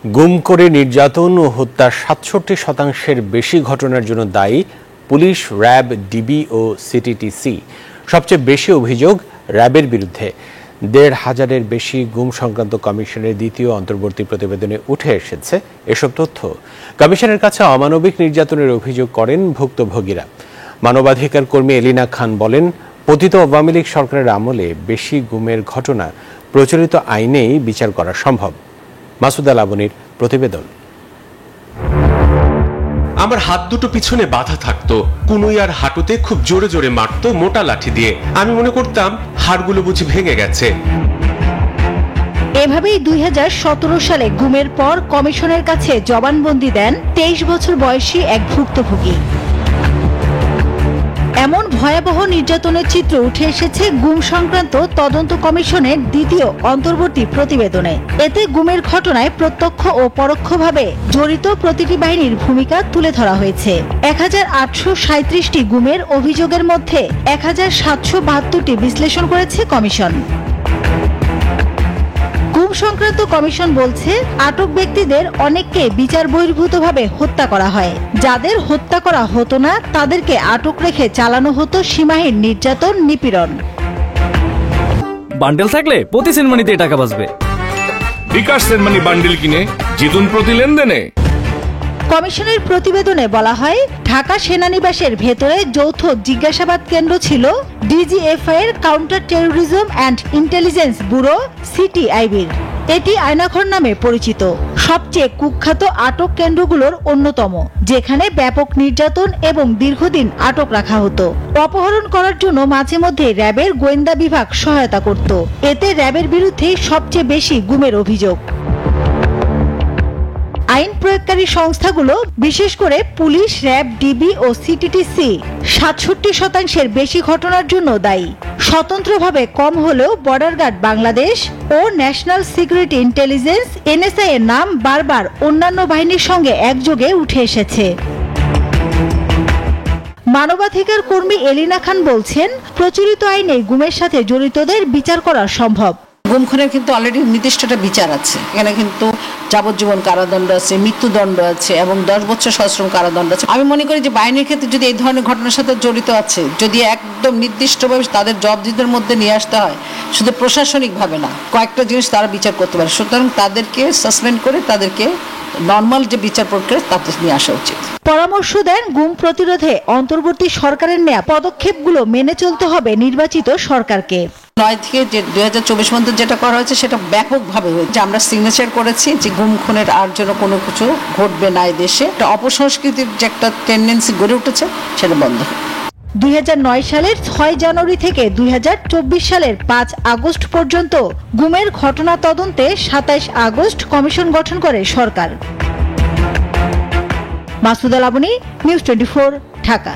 গুম করে নির্যাতন ও হত্যা ৬৭% বেশি ঘটনার জন্য দায়ী পুলিশ, র্যাব, ডিবি ও সিটিটিসি। সবচেয়ে বেশি অভিযোগ র্যাবের বিরুদ্ধে। ১৫০০-এর বেশি গুম সংক্রান্ত কমিশনের দ্বিতীয় অন্তর্বর্তী প্রতিবেদনে উঠে এসেছে এসব তথ্য। কমিশনের কাছে অমানবিক নির্যাতনের অভিযোগ করেন ভুক্তভোগীরা। মানবাধিকার কর্মী এলিনা খান বলেন, পতিত আওয়ামী লীগ সরকারের আমলে বেশি গুমের ঘটনা প্রচলিত আইনেই বিচার করা সম্ভব। মাসুদা লাবনীর প্রতিবেদন। আমার হাত দুটো পিছনে বাঁধা থাকতো, কুনুই আর হাঁটুতে খুব জোরে জোরে মারতো মোটা লাঠি দিয়ে। আমি মনে করতাম হাড়গুলো বুঝি ভেঙে গেছে। এভাবেই ২০১৭ সালে গুমের পর কমিশনের কাছে জবানবন্দি দেন ২৩ বছর বয়সী এক ভুক্তভোগী। এমন ভয়াবহ নির্যাতনের চিত্র উঠে এসেছে গুম সংক্রান্ত তদন্ত কমিশনের দ্বিতীয় অন্তর্বর্তী প্রতিবেদনে। এতে গুমের ঘটনায় প্রত্যক্ষ ও পরোক্ষভাবে জড়িত প্রতিটি বাহিনীর ভূমিকা তুলে ধরা হয়েছে। ১৮৩৭টি গুমের অভিযোগের মধ্যে ১৭৭২টি বিশ্লেষণ করেছে কমিশন। গুম সংক্রান্ত কমিশন বলছে, আটক ব্যক্তিদের অনেককে বিচার বহির্ভূতভাবে হত্যা করা হয়। যাদের হত্যা করা হতো না তাদেরকে আটক রেখে চালানো হতো সীমাহীন নির্যাতন, নিপীড়ন। বান্ডেল থাকলে প্রতি সেনমানিতে টাকা বাঁচবে। বিকাশ সেনমানি বান্ডেল কিনে জিতুন প্রতি লেনদেনে। কমিশনের প্রতিবেদনে বলা হয়, ঢাকা সেনানিবাসের ভেতরে যৌথ জিজ্ঞাসাবাদ কেন্দ্র ছিল ডিজিএফআই এর counter terrorism and intelligence bureau সিটিআইবির। এটি আয়নাঘর নামে পরিচিত। সবচেয়ে কুখ্যাত আটক কেন্দ্রগুলোর অন্যতম, যেখানে ব্যাপক নির্যাতন এবং দীর্ঘদিন আটক রাখা হতো। অপহরণ করার জন্য মাঝে মধ্যে র্যাবের গোয়েন্দা বিভাগ সহায়তা করত। এতে র্যাবের বিরুদ্ধে সবচেয়ে বেশি গুমের অভিযোগ। আইন প্রয়োগকারী সংস্থাগুলো, বিশেষ করে পুলিশ, র্যাব, ডিবি ও সিটিটিসি ৬৭% বেশি ঘটনার জন্য দায়ী। স্বতন্ত্রভাবে কম হলেও বর্ডার গার্ড বাংলাদেশ ও ন্যাশনাল সিকিউরিটি ইন্টেলিজেন্স এনএসআই এর নাম বারবার অন্যান্য বাহিনীর সঙ্গে একযোগে উঠে এসেছে। মানবাধিকার কর্মী এলিনা খান বলছেন, প্রচলিত আইনে গুমের সাথে জড়িতদের বিচার করা সম্ভব। গুম খুনের কিন্তু অলরেডি নির্দিষ্ট একটা বিচার আছে। এখানে কিন্তু যাবজ্জীবন কারাদণ্ড আছে, মৃত্যুদণ্ড আছে এবং ১০ বছর সশ্রম কারাদণ্ড আছে। আমি মনে করি যে বাহিনীর ক্ষেত্রে যদি এই ধরনের ঘটনার সাথে জড়িত আছে, যদি একদম নির্দিষ্টভাবে তাদের জবাবদিহিতার মধ্যে নিয়ে আসতে হয়, শুধু প্রশাসনিকভাবে না, কয়েকটা জিনিস তারা বিচার করতে পারে। সুতরাং তাদেরকে সাসপেন্ড করে তাদেরকে নর্মাল যে বিচার প্রক্রিয়া তাতে নিয়ে আসা উচিত। পরামর্শ দেন, গুম প্রতিরোধে অন্তর্বর্তী সরকারের নেয়া পদক্ষেপগুলো মেনে চলতে হবে নির্বাচিত সরকারকে। ৯ থেকে যে ২০২৪ মধ্যে যেটা করা হয়েছে সেটা ব্যাপকভাবে হয়েছে। আমরা সিগনেচার করেছি যে গুম খুনের আর যেন কোনো কিছু ঘটবে না এই দেশে। একটা অপসংস্কৃতির যে একটা টেন্ডেন্সি গড়ে উঠেছে সেটা বন্ধ হবে। ২০০৯ সালের ৬ জানুয়ারি থেকে ২০২৪ সালের ৫ আগস্ট পর্যন্ত গুমের ঘটনা তদন্তে ২৭ আগস্ট কমিশন গঠন করে সরকার। মাসুদা লাবনী, নিউজ 24, ঢাকা।